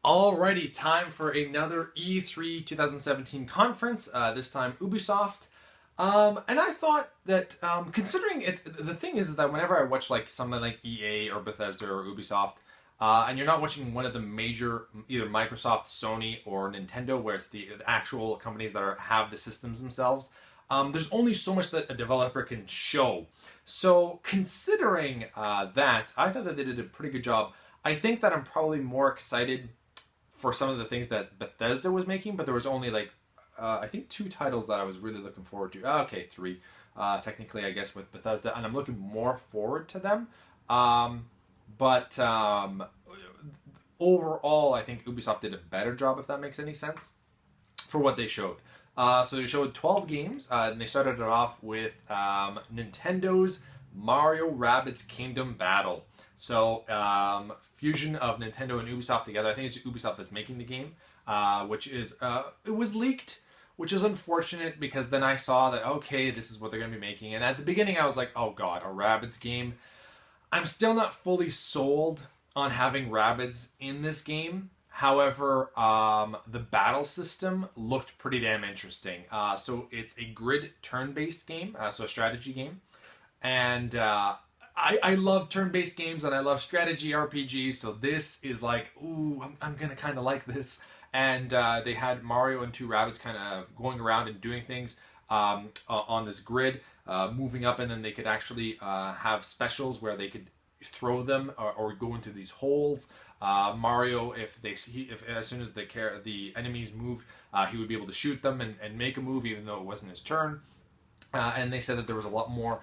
Alrighty, time for another E3 2017 conference, this time Ubisoft. And I thought that, considering it, the thing is that whenever I watch like something like EA or Bethesda or Ubisoft, and you're not watching one of the major, either Microsoft, Sony, or Nintendo, where it's the actual companies that have the systems themselves, there's only so much that a developer can show. So considering that, I thought that they did a pretty good job. I think that I'm probably more excited for some of the things that Bethesda was making, but there was only like I think two titles that I was really looking forward to. Okay, three technically, I guess, with Bethesda, and I'm looking more forward to them. But overall, I think Ubisoft did a better job, if that makes any sense, for what they showed. So they showed 12 games, and they started it off with Nintendo's Mario Rabbids Kingdom Battle. So, fusion of Nintendo and Ubisoft together. I think it's Ubisoft that's making the game, which is, it was leaked, which is unfortunate because then I saw that, okay, this is what they're going to be making. And at the beginning I was like, oh god, a Rabbids game. I'm still not fully sold on having Rabbids in this game. However, the battle system looked pretty damn interesting. So it's a grid turn-based game, so a strategy game. And I love turn-based games and I love strategy RPGs, so this is like, ooh, I'm gonna kind of like this. And they had Mario and two rabbits kind of going around and doing things on this grid, moving up, and then they could actually have specials where they could throw them or go into these holes. Mario, if as soon as the enemies moved, he would be able to shoot them and make a move, even though it wasn't his turn. And they said that there was a lot more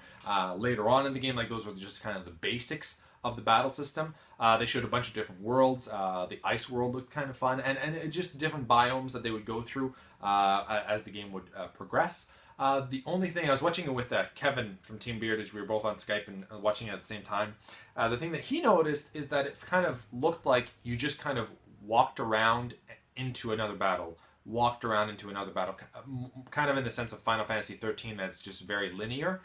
later on in the game. Like, those were just kind of the basics of the battle system. They showed a bunch of different worlds. The ice world looked kind of fun, and just different biomes that they would go through as the game would progress. The only thing, I was watching it with Kevin from Team Beardage. We were both on Skype and watching it at the same time. The thing that he noticed is that it kind of looked like you just kind of walked around into another battle. Kind of in the sense of Final Fantasy 13, that's just very linear.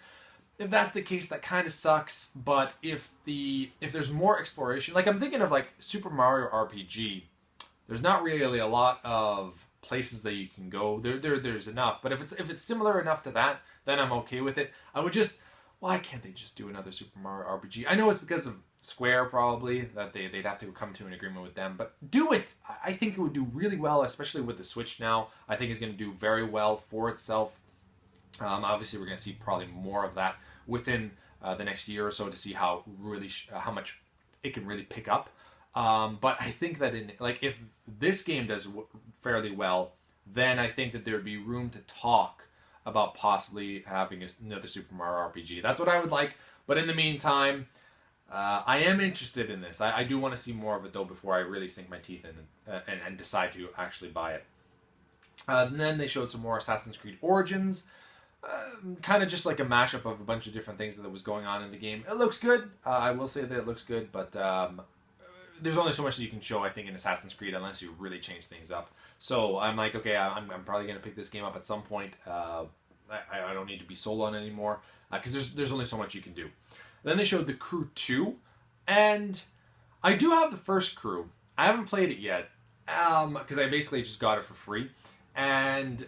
If that's the case, that kind of sucks. But if there's more exploration, like I'm thinking of like Super Mario RPG, there's not really a lot of places that you can go. There's enough, but if it's similar enough to that, then I'm okay with it. I would just, why can't they just do another Super Mario RPG? I know it's because of Square, probably, that they'd have to come to an agreement with them, but do it. I think it would do really well, especially with the Switch now. I think it's going to do very well for itself. Obviously, we're going to see probably more of that within the next year or so to see how how much it can really pick up. But I think that if this game does fairly well, then I think that there would be room to talk about possibly having another Super Mario RPG. That's what I would like. But in the meantime, I am interested in this. I do want to see more of it, though, before I really sink my teeth in and decide to actually buy it. And then they showed some more Assassin's Creed Origins. Kind of just like a mashup of a bunch of different things that was going on in the game. It looks good. I will say that it looks good, but there's only so much that you can show, I think, in Assassin's Creed unless you really change things up. So I'm like, okay, I'm probably going to pick this game up at some point. I don't need to be sold on it anymore because there's only so much you can do. Then they showed The Crew 2, and I do have the first Crew. I haven't played it yet because I basically just got it for free, and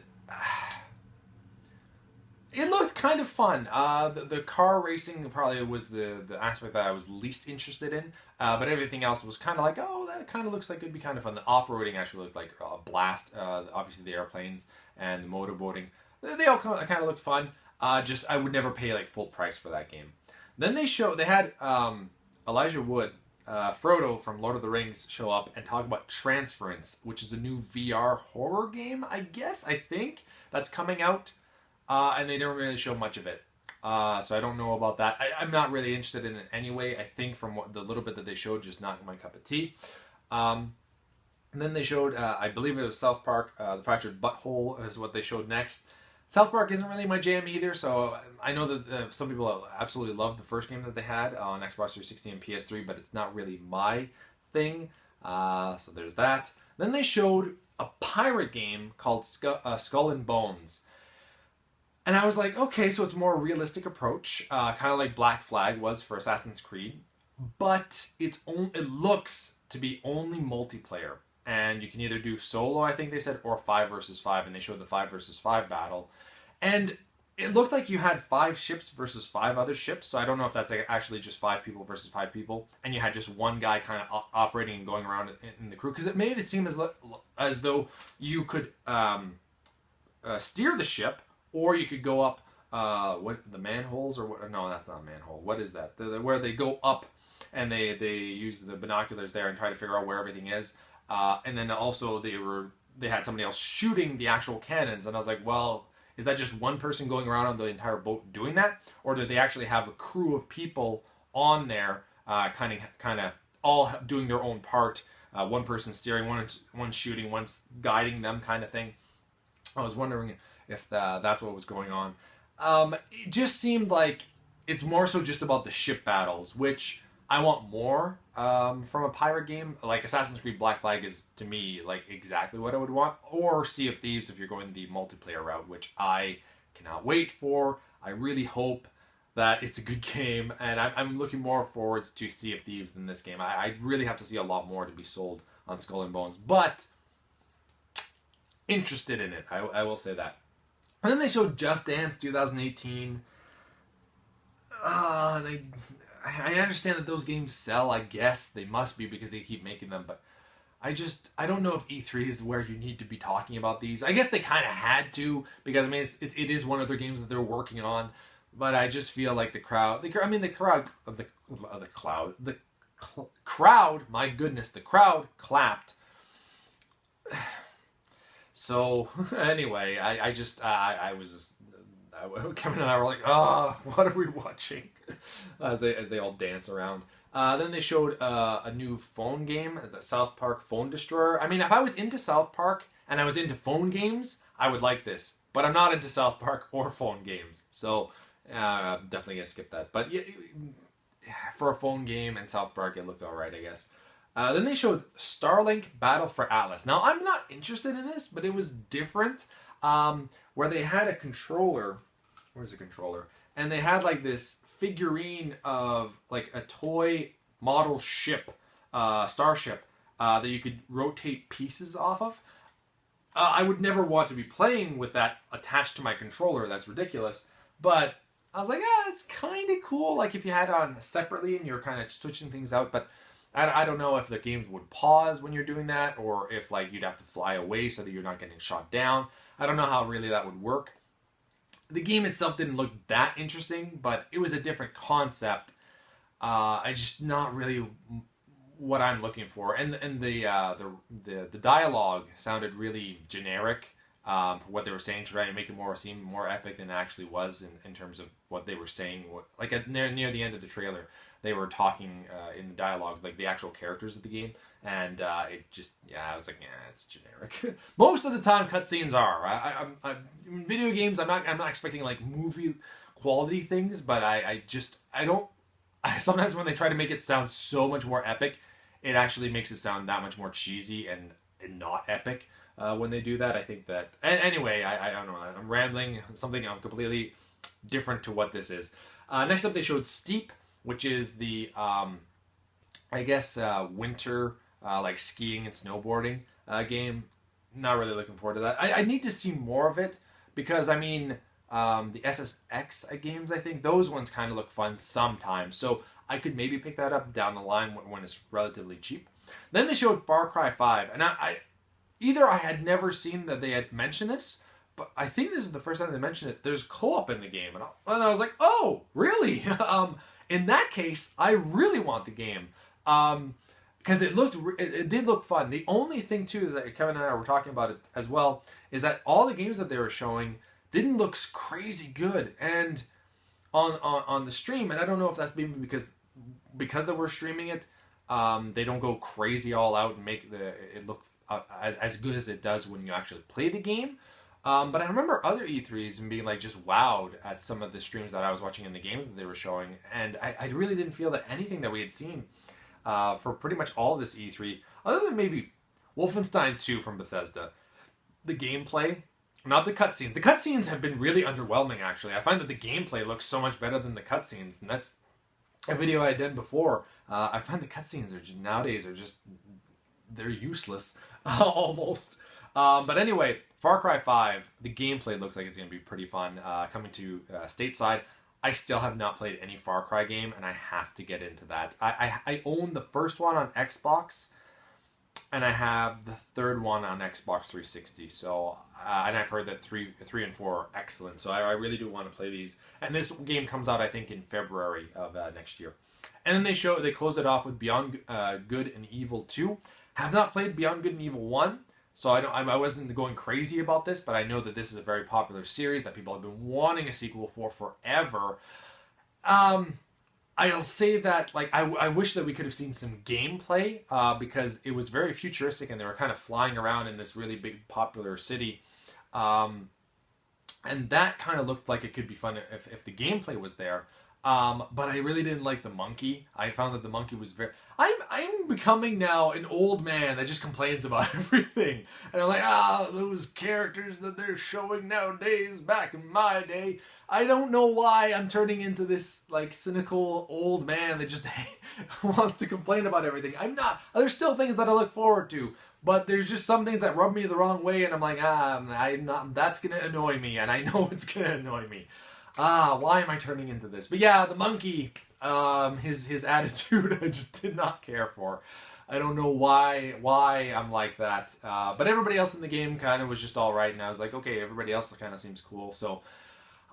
it looked kind of fun. The car racing probably was the aspect that I was least interested in, but everything else was kind of like, oh, that kind of looks like it'd be kind of fun. The off-roading actually looked like a blast. Obviously, the airplanes and the motorboating, they all kind of looked fun. Just I would never pay like full price for that game. Then they had Elijah Wood, Frodo from Lord of the Rings, show up and talk about Transference, which is a new VR horror game, I think, that's coming out. And they didn't really show much of it. So I don't know about that. I'm not really interested in it anyway. I think from the little bit that they showed, just not my cup of tea. And then they showed, I believe it was South Park, The Fractured Butthole is what they showed next. South Park isn't really my jam either, so I know that some people absolutely love the first game that they had on Xbox 360 and PS3, but it's not really my thing. So there's that. Then they showed a pirate game called Skull and Bones. And I was like, okay, so it's a more realistic approach, kind of like Black Flag was for Assassin's Creed, but it looks to be only multiplayer. and you can either do solo, I think they said, or 5 versus 5, and they showed the 5 versus 5 battle. And it looked like you had 5 ships versus 5 other ships, so I don't know if that's actually just 5 people versus 5 people, and you had just one guy kind of operating and going around in the crew, because it made it seem as though you could steer the ship, or you could go up the manholes, or what? No, that's not a manhole. What is that? Where they go up and they use the binoculars there and try to figure out where everything is. And then also they had somebody else shooting the actual cannons, and I was like, well, is that just one person going around on the entire boat doing that, or do they actually have a crew of people on there, kind of all doing their own part? One person steering, one shooting, one's guiding them, kind of thing. I was wondering if that's what was going on. It just seemed like it's more so just about the ship battles, which I want more from a pirate game. Like Assassin's Creed Black Flag is, to me, like exactly what I would want. Or Sea of Thieves if you're going the multiplayer route, which I cannot wait for. I really hope that it's a good game, and I'm looking more forwards to Sea of Thieves than this game. I really have to see a lot more to be sold on Skull and Bones, but interested in it. I will say that. And then they showed Just Dance 2018. And I understand that those games sell. I guess they must be because they keep making them. But I don't know if E3 is where you need to be talking about these. I guess they kind of had to, because I mean it is one of their games that they're working on. But I just feel like the crowd. My goodness, the crowd clapped. So anyway, Kevin and I were like, oh, what are we watching? as they all dance around. Then they showed a new phone game, the South Park Phone Destroyer. I mean, if I was into South Park and I was into phone games, I would like this. But I'm not into South Park or phone games, so I'm definitely gonna skip that. But yeah, for a phone game and South Park, it looked alright, I guess. Then they showed Starlink Battle for Atlas. Now, I'm not interested in this, but it was different. Where they had a controller. Where's the controller? And they had like this figurine of like a toy model ship, starship, that you could rotate pieces off of. I would never want to be playing with that attached to my controller. That's ridiculous. But I was like, yeah, it's kind of cool. Like if you had it on separately and you're kind of switching things out. But I don't know if the games would pause when you're doing that, or if like you'd have to fly away so that you're not getting shot down. I don't know how really that would work. The game itself didn't look that interesting, but it was a different concept. I just not really what I'm looking for, and the dialogue sounded really generic for what they were saying, trying to make it seem more epic than it actually was in terms of what they were saying. Like near the end of the trailer, they were talking in the dialogue, like the actual characters of the game, and it just, I was like, yeah, it's generic. Most of the time, cutscenes are. In video games, I'm not expecting like movie quality things, but I don't. Sometimes when they try to make it sound so much more epic, it actually makes it sound that much more cheesy and not epic. When they do that, I think that. And anyway, I don't know. I'm rambling. Something completely different to what this is. Next up, they showed Steep, which is the winter like skiing and snowboarding game. Not really looking forward to that. I need to see more of it because I mean the SSX games, I think those ones kind of look fun sometimes. So I could maybe pick that up down the line when it's relatively cheap. Then they showed Far Cry 5, and I had never seen that they had mentioned this, but I think this is the first time they mentioned it. There's co-op in the game, and I was like, oh, really? In that case, I really want the game. Because it did look fun. The only thing too that Kevin and I were talking about it as well is that all the games that they were showing didn't look crazy good, and on the stream, and I don't know if that's maybe because they were streaming it, they don't go crazy all out and make it look as good as it does when you actually play the game. But I remember other E3s and being like just wowed at some of the streams that I was watching in the games that they were showing, and I really didn't feel that anything that we had seen for pretty much all of this E3, other than maybe Wolfenstein 2 from Bethesda, the gameplay, not the cutscenes. The cutscenes have been really underwhelming, actually. I find that the gameplay looks so much better than the cutscenes, and that's a video I had done before. I find the cutscenes nowadays are just they're useless almost. But anyway, Far Cry 5, the gameplay looks like it's going to be pretty fun. Coming to stateside, I still have not played any Far Cry game, and I have to get into that. I own the first one on Xbox, and I have the third one on Xbox 360. So, and I've heard that 3 and 4 are excellent. So I really do want to play these. And this game comes out, I think, in February of next year. And then they closed it off with Beyond Good and Evil 2. Have not played Beyond Good and Evil 1. So I wasn't going crazy about this, but I know that this is a very popular series that people have been wanting a sequel for forever. I'll say that I wish that we could have seen some gameplay because it was very futuristic and they were kind of flying around in this really big popular city. And that kind of looked like it could be fun if the gameplay was there. But I really didn't like the monkey. I found that the monkey was I'm becoming now an old man that just complains about everything. And I'm like, those characters that they're showing nowadays, back in my day. I don't know why I'm turning into this cynical old man that just wants to complain about everything. I'm not. There's still things that I look forward to. But there's just some things that rub me the wrong way, and I'm like, I'm not. That's gonna annoy me, and I know it's gonna annoy me. Why am I turning into this? But yeah, the monkey, his attitude, I just did not care for. I don't know why I'm like that. But everybody else in the game kind of was just all right, and I was like, okay, everybody else kind of seems cool. So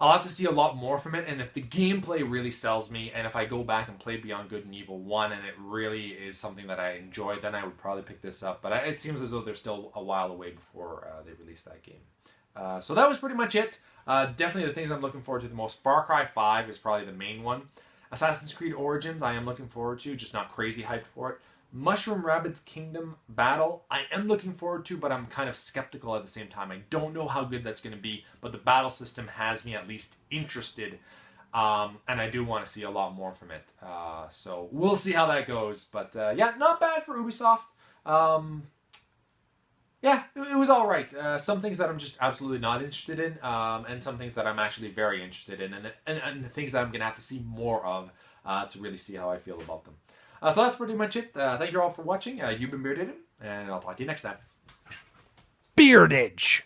I'll have to see a lot more from it, and if the gameplay really sells me, and if I go back and play Beyond Good and Evil 1, and it really is something that I enjoy, then I would probably pick this up. But it seems as though they're still a while away before they release that game. So that was pretty much it. Definitely the things I'm looking forward to the most. Far Cry 5 is probably the main one. Assassin's Creed Origins I am looking forward to, just not crazy hyped for it. Mushroom Rabbids Kingdom Battle I am looking forward to, but I'm kind of skeptical at the same time. I don't know how good that's going to be, but the battle system has me at least interested, and I do want to see a lot more from it. So we'll see how that goes. But yeah, not bad for Ubisoft. Yeah, it was all right. Some things that I'm just absolutely not interested in, and some things that I'm actually very interested in, and things that I'm going to have to see more of to really see how I feel about them. So that's pretty much it. Thank you all for watching. You've been Bearded, and I'll talk to you next time. Beardage.